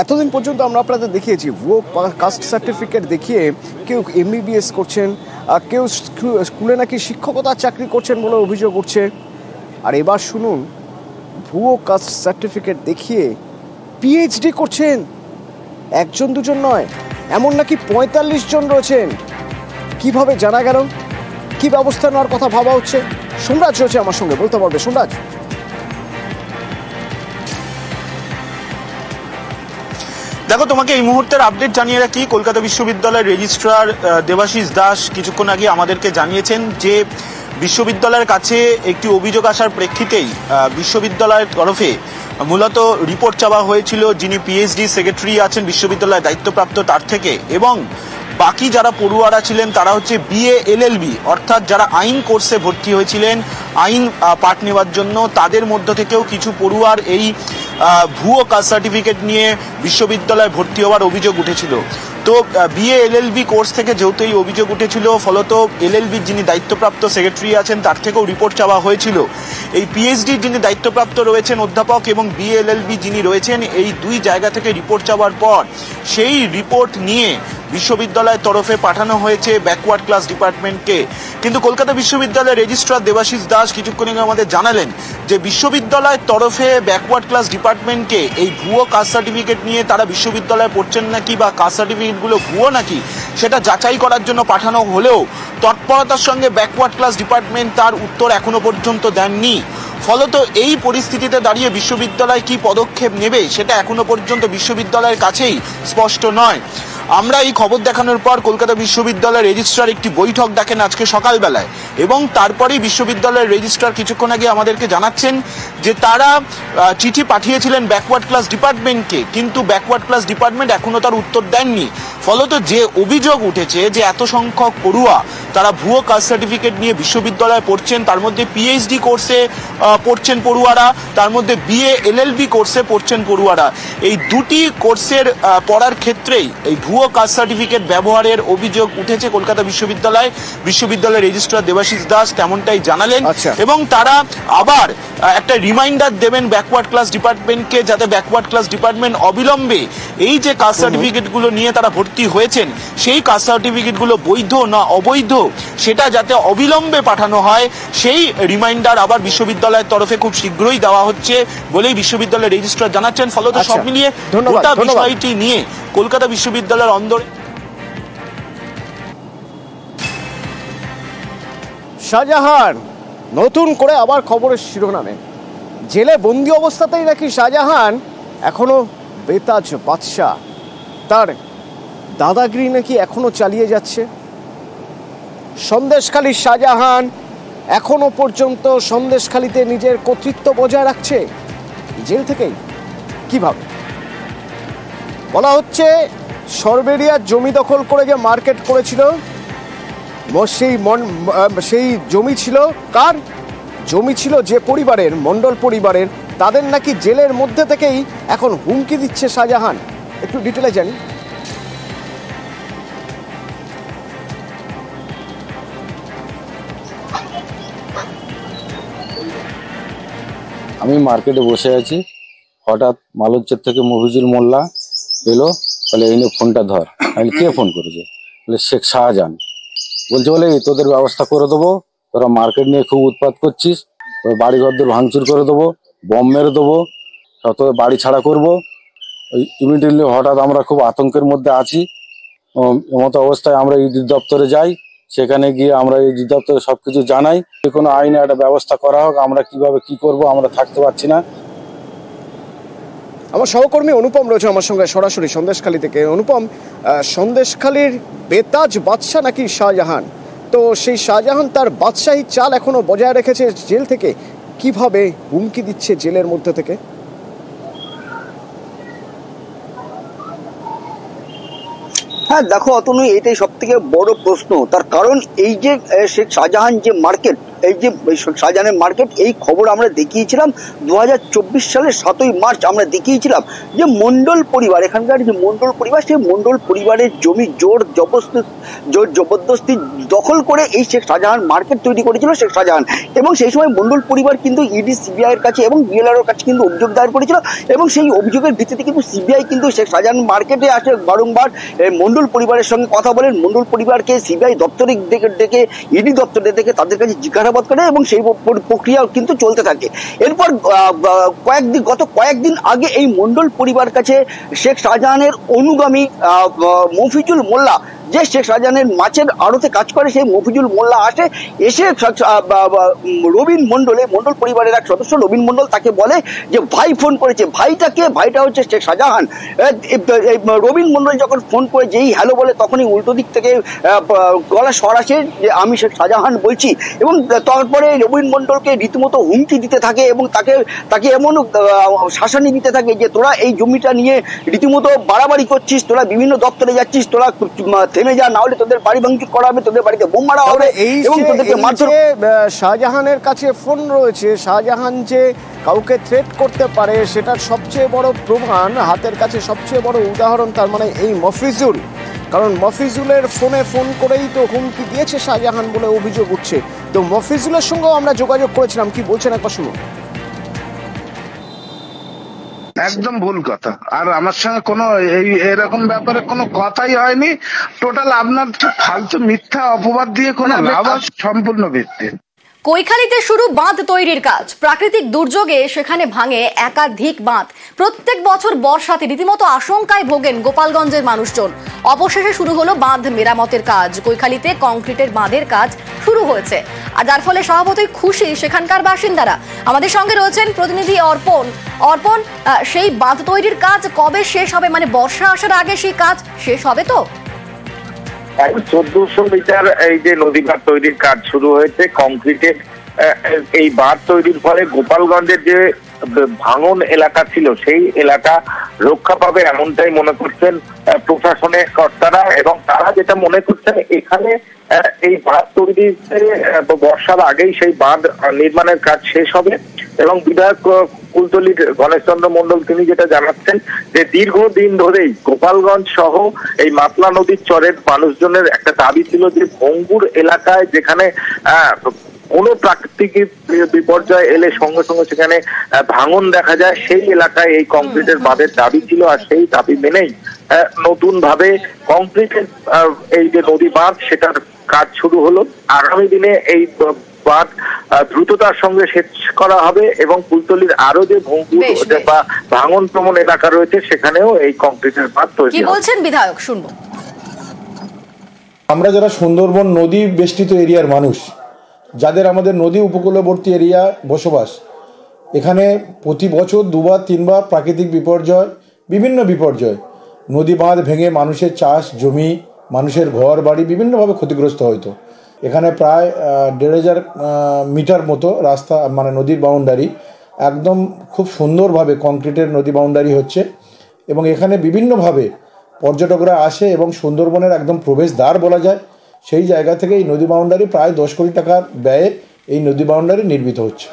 এতদিন পর্যন্ত আমরা আপনাদের দেখিয়েছি ভুয়ো কাস্ট সার্টিফিকেট দেখিয়ে কেউ MBBS করছেন, কেউ স্কুলে নাকি শিক্ষকতার চাকরি করছেন বলে অভিযোগ উঠছে। আর এবার শুনুন, ভুয়ো কাস্ট সার্টিফিকেট দেখিয়ে PhD করছেন, একজন দুজন নয়, এমন নাকি 45 জন রয়েছেন। কিভাবে জানা গেল, কি ব্যবস্থা নেওয়ার কথা ভাবা হচ্ছে? সোমরাজ রয়েছে আমার সঙ্গে, বলতে পারবে সোমরাজ? দেখো, তোমাকে এই মুহূর্তের আপডেট জানিয়ে রাখি, কলকাতা বিশ্ববিদ্যালয়ের রেজিস্ট্রার দেবাশিস দাস কিছুক্ষণ আগে আমাদেরকে জানিয়েছেন যে বিশ্ববিদ্যালয়ের কাছে একটি অভিযোগ আসার প্রেক্ষিতেই বিশ্ববিদ্যালয়ের তরফে মূলত রিপোর্ট চাওয়া হয়েছিল যিনি PhD সেক্রেটারি আছেন বিশ্ববিদ্যালয়ের দায়িত্বপ্রাপ্ত তার থেকে, এবং বাকি যারা পড়ুয়ারা ছিলেন তারা হচ্ছে BA LLB অর্থাৎ যারা আইন কোর্সে ভর্তি হয়েছিলেন আইন পাঠ নেওয়ার জন্য, তাদের মধ্য থেকেও কিছু পড়ুয়ার এই ভুয়ো কাস্ট সার্টিফিকেট নিয়ে বিশ্ববিদ্যালয়ে ভর্তি হওয়ার অভিযোগ উঠেছিল। তো BA LLB কোর্স থেকে যেহেতু এই অভিযোগ উঠেছিল, ফলত LLB যিনি দায়িত্বপ্রাপ্ত সেক্রেটারি আছেন তার থেকেও রিপোর্ট চাওয়া হয়েছিল। এই PhD যিনি দায়িত্বপ্রাপ্ত রয়েছেন অধ্যাপক এবং BA LLB যিনি রয়েছেন, এই দুই জায়গা থেকে রিপোর্ট চাওয়ার পর সেই রিপোর্ট নিয়ে বিশ্ববিদ্যালয়ের তরফে পাঠানো হয়েছে ব্যাকওয়ার্ড ক্লাস ডিপার্টমেন্টকে। কিন্তু কলকাতা বিশ্ববিদ্যালয়ের রেজিস্ট্রার দেবাশিস দাস কিছুক্ষণ আগে আমাদের জানালেন যে বিশ্ববিদ্যালয়ের তরফে ব্যাকওয়ার্ড ক্লাস ডিপার্টমেন্টকে এই ভুয়ো কাস্ট সার্টিফিকেট নিয়ে তারা বিশ্ববিদ্যালয়ে পড়ছেন নাকি বা কাস্ট সার্টিফিকেটগুলো ভুয়ো নাকি সেটা যাচাই করার জন্য পাঠানো হলেও তৎপরতার সঙ্গে ব্যাকওয়ার্ড ক্লাস ডিপার্টমেন্ট তার উত্তর এখনো পর্যন্ত দেননি। ফলত এই পরিস্থিতিতে দাঁড়িয়ে বিশ্ববিদ্যালয় কি পদক্ষেপ নেবে সেটা এখনো পর্যন্ত বিশ্ববিদ্যালয়ের কাছেই স্পষ্ট নয়। আমরা এই খবর দেখানোর পর কলকাতা বিশ্ববিদ্যালয়ের রেজিস্ট্রার একটি বৈঠক ডাকেন আজকে সকালবেলায়, এবং তারপরেই বিশ্ববিদ্যালয়ের রেজিস্ট্রার কিছুক্ষণ আগে আমাদেরকে জানাচ্ছেন যে তারা চিঠি পাঠিয়েছিলেন ব্যাকওয়ার্ড ক্লাস ডিপার্টমেন্টকে, কিন্তু ব্যাকওয়ার্ড ক্লাস ডিপার্টমেন্ট এখনো তার উত্তর দেননি। ফলত যে অভিযোগ উঠেছে যে এত সংখ্যক পড়ুয়া তারা ভুয়ো কাস্ট সার্টিফিকেট নিয়ে বিশ্ববিদ্যালয়ে পড়ছেন, তার মধ্যে PhD কোর্সে পড়ছেন পড়ুয়ারা, তার মধ্যে BA LLB কোর্সে পড়ছেন পড়ুয়ারা, এই দুটি কোর্সের পড়ার ক্ষেত্রেই এই ভুয়ো কাস্ট সার্টিফিকেট ব্যবহারের অভিযোগ উঠেছে কলকাতা বিশ্ববিদ্যালয়ের রেজিস্ট্রার দেবাশিস দাস তেমনটাই জানালেন। এবং তারা আবার একটা রিমাইন্ডার দেবেন ব্যাকওয়ার্ড ক্লাস ডিপার্টমেন্টকে, যাতে ব্যাকওয়ার্ড ক্লাস ডিপার্টমেন্ট অবিলম্বে এই যে কাস্ট সার্টিফিকেটগুলো নিয়ে তারা ভর্তি হয়েছেন সেই কাস্ট সার্টিফিকেটগুলো বৈধ না অবৈধ সেটা যাতে অবিলম্বে পাঠানো হয়, সেই রিমাইন্ডার আবার বিশ্ববিদ্যালয়ের তরফে খুব শীঘ্রই দেওয়া হচ্ছে বলেই বিশ্ববিদ্যালয়ের রেজিস্ট্রার জানাচ্ছেন। ফলত সব মিলিয়ে গোটা বিষয়টি নিয়ে কলকাতা বিশ্ববিদ্যালয়ের অন্দরে শাহজাহান নতুন করে আবার খবরের শিরোনামে, জেলে বন্দি অবস্থাতেই নাকি শাহজাহান এখনো বেতাজ বাদশাহ, তার দাদাগিরি নাকি এখনো চালিয়ে যাচ্ছে। সন্দেশখালীর শাহজাহান এখনো পর্যন্ত সন্দেশখালীতে নিজের কর্তৃত্ব বজায় রাখছে জেল থেকেই। কিভাবে? বলা হচ্ছে সরবেরিয়ার জমি দখল করে যে মার্কেট করেছিল, সেই জমি ছিল কার? জমি ছিল যে পরিবারের, মণ্ডল পরিবারের, তাদের নাকি জেলের মধ্যে থেকেই এখন হুমকি দিচ্ছে শাহজাহান। একটু ডিটেলে জানি। আমি মার্কেটে বসে আছি, হঠাৎ মালুজ্জের থেকে মফিজুল মোল্লা এলো, বলে এই ফোনটা ধর। আমি কে ফোন করেছে? বলে শেখ শাহজাহান। বলছে বলে তোদের ব্যবস্থা করে দেবো, তোরা মার্কেট নিয়ে খুব উৎপাত করছিস, বাড়ি ঘরদের ভাঙচুর করে দেবো, বম মেরে দেবো, সব তোদের বাড়ি ছাড়া করবো। ওই ইমিডিয়েটলি হঠাৎ আমরা খুব আতঙ্কের মধ্যে আছি। এমতো অবস্থায় আমরা ইডি দপ্তরে যাই, সেখানে গিয়ে আমরা ইডি দপ্তরে সবকিছু জানাই, যে কোনো আইনে একটা ব্যবস্থা করা হোক, আমরা কিভাবে কি করব আমরা থাকতে পারছি না। আমার সহকর্মী অনুপম রয়েছে আমার সঙ্গে সরাসরি সন্দেশখালী থেকে। অনুপম, সন্দেশখালীর বেতাজ বাদশাহ নাকি শাহজাহান, তো সেই শাহজাহান তার বাদশাহী চাল এখনো বজায় রেখেছে জেল থেকে, কিভাবে হুমকি দিচ্ছে জেলের মধ্যে থেকে? হ্যাঁ দেখো অতনু, এটাই সব থেকে বড় প্রশ্ন। তার কারণ এই যে শেখ শাহজাহান যে মার্কেট এই যে শাহজাহানের মার্কেট, এই খবর আমরা দেখিয়েছিলাম 2024 সালের 7ই মার্চ আমরা দেখিয়েছিলাম যে মণ্ডল পরিবার, এখানকার যে মণ্ডল পরিবার, সেই মণ্ডল পরিবারের জমি জোর জবরদস্তি দখল করে এই শেখ শাহজাহান মার্কেট তৈরি করেছিল শেখ শাহজাহান। এবং সেই সময় মণ্ডল পরিবার কিন্তু ইডি সিবিআইয়ের কাছে এবং বিএলআরওর কাছে কিন্তু অভিযোগ দায়ের করেছিল, এবং সেই অভিযোগের ভিত্তিতে কিন্তু সিবিআই কিন্তু শেখ শাহজাহান মার্কেটে আসে বারংবার মণ্ডল পরিবারের সঙ্গে কথা বলেন, মণ্ডল পরিবারকে সিবিআই দপ্তরে ডেকে ইডি দপ্তরে ডেকে তাদের কাছে জিজ্ঞাসাবাদ করে, এবং সেই প্রক্রিয়া কিন্তু চলতে থাকে। এরপর গত কয়েকদিন আগে এই মণ্ডল পরিবার কাছে শেখ শাহজাহানের অনুগামী মফিজুল মোল্লা, যে শেখ শাহজাহানের মাছের আড়তে কাজ করে, সেই মফিজুল মোল্লা এসে রবিন মণ্ডল, এই মণ্ডল পরিবারের এক সদস্য রবিন মণ্ডল, তাকে বলে যে ভাই ফোন করেছে। ভাইটা হচ্ছে শেখ শাহজাহান। রবিন মণ্ডল যখন ফোন করে যেই হ্যালো বলে, তখনই উল্টো দিক থেকে গলা স্বর আসে যে আমি শেখ শাহজাহান বলছি, এবং তারপরে রবিন মণ্ডলকে রীতিমতো হুমকি দিতে থাকে এবং তাকে এমন শাসানি দিতে থাকে যে তোরা এই জমিটা নিয়ে রীতিমতো বাড়াবাড়ি করছিস, তোরা বিভিন্ন দপ্তরে যাচ্ছিস, তোরা থেমে যা, না হলে তোদের বাড়ি ভাঙচুর করা হবে, তোদের বাড়িতে বোম মারা হবে, এবং তোদেরকে মারধর। শাহজাহানের কাছে ফোন রয়েছে, শাহজাহান যে কাউকে থ্রেট করতে পারে সেটার সবচেয়ে বড় প্রমাণ, হাতের কাছে সবচেয়ে বড় উদাহরণ তার মানে এই মফিজুল। কারণ মফিজুলের ফোন করেই তো হুমকি দিয়েছে শাহজাহান বলে অভিযোগ উঠছে। তো মফিজুলের সঙ্গেও আমরা যোগাযোগ করেছিলাম, কি বলছেন একবার শুনুন। একদম ভুল কথা, আর আমার সঙ্গে কোনো এরকম ব্যাপারে কোনো কথাই হয়নি। টোটাল আপনার ফালতু মিথ্যা অপবাদ দিয়ে কোনো লাভ সম্পূর্ণ ভিত্তি। কৈখালীতে শুরু বাঁধ তৈরির কাজ। প্রাকৃতিক দুর্যোগে সেখানে ভাঙে একাধিক বাঁধ। প্রত্যেক বছর বর্ষাতে রীতিমতো আশঙ্কায় ভোগেন গোপালগঞ্জের মানুষজন। অবশেষে শুরু হলো বাঁধ মেরামতের কাজ। কৈখালীতে কংক্রিটের বাঁধের কাজ শুরু হয়েছে, আর যার ফলে স্বভাবতই খুশি সেখানকার বাসিন্দারা। আমাদের সঙ্গে রয়েছেন প্রতিনিধি অর্পণ। সেই বাঁধ তৈরির কাজ কবে শেষ হবে, মানে বর্ষা আসার আগে সেই কাজ শেষ হবে তো? 1400 মিটার এই যে নদী বাঁধ তৈরির কাজ শুরু হয়েছে কংক্রিটের। এই বাঁধ তৈরির ফলে গোপালগঞ্জের যে ভাঙন এলাকা ছিল সেই এলাকা রক্ষা পাবে, এমনটাই মনে করছেন প্রশাসনের কর্তারা। এবং তারা যেটা মনে করছেন, এখানে এই বাঁধ তৈরিতে বর্ষার আগেই সেই বাঁধ নির্মাণের কাজ শেষ হবে। এবং বিধায়ক কুলতলির গণেশ চন্দ্র মণ্ডল তিনি যেটা জানাচ্ছেন যে দীর্ঘদিন ধরেই গোপালগঞ্জ সহ এই মাতলা নদীর চরের মানুষজনের একটা দাবি ছিল যে ভঙ্গুর এলাকায় যেখানে কোনো প্রাকৃতিক বিপর্যয় এলে সঙ্গে সঙ্গে সেখানে ভাঙন দেখা যায়, সেই এলাকায় এই কংক্রিটের বাঁধের দাবি ছিল। আর সেই দাবি মেনেই নতুন ভাবে কংক্রিটের এই যে নদী বাঁধ সেটার কাজ শুরু হলো। আগামী দিনে এই বাঁধ দ্রুততার সঙ্গে শেষ করা হবে, এবং কুলতলির আরো যে ভঙ্গুর বা ভাঙন প্রবণ এলাকা রয়েছে সেখানেও এই কংক্রিটের বাঁধ তৈরি। কি বলছেন বিধায়ক, শুনবো। আমরা যারা সুন্দরবন নদী বেষ্টিত এরিয়ার মানুষ, যাদের আমাদের নদী উপকূলবর্তী এরিয়া বসবাস, এখানে প্রতি বছর 2-3বার প্রাকৃতিক বিপর্যয়, বিভিন্ন বিপর্যয়, নদী বাঁধ ভেঙে মানুষের চাষ জমি, মানুষের ঘর বাড়ি বিভিন্নভাবে ক্ষতিগ্রস্ত হইতো। এখানে প্রায় 1500 মিটার মতো রাস্তা, মানে নদীর বাউন্ডারি একদম খুব সুন্দরভাবে কংক্রিটের নদী বাউন্ডারি হচ্ছে। এবং এখানে বিভিন্নভাবে পর্যটকরা আসে, এবং সুন্দরবনের একদম প্রবেশদ্বার বলা যায়। সেই জায়গা থেকে এই নদী বাউন্ডারি প্রায় 10 কোটি টাকার ব্যয়ে এই নদী বাউন্ডারি নির্মিত হচ্ছে।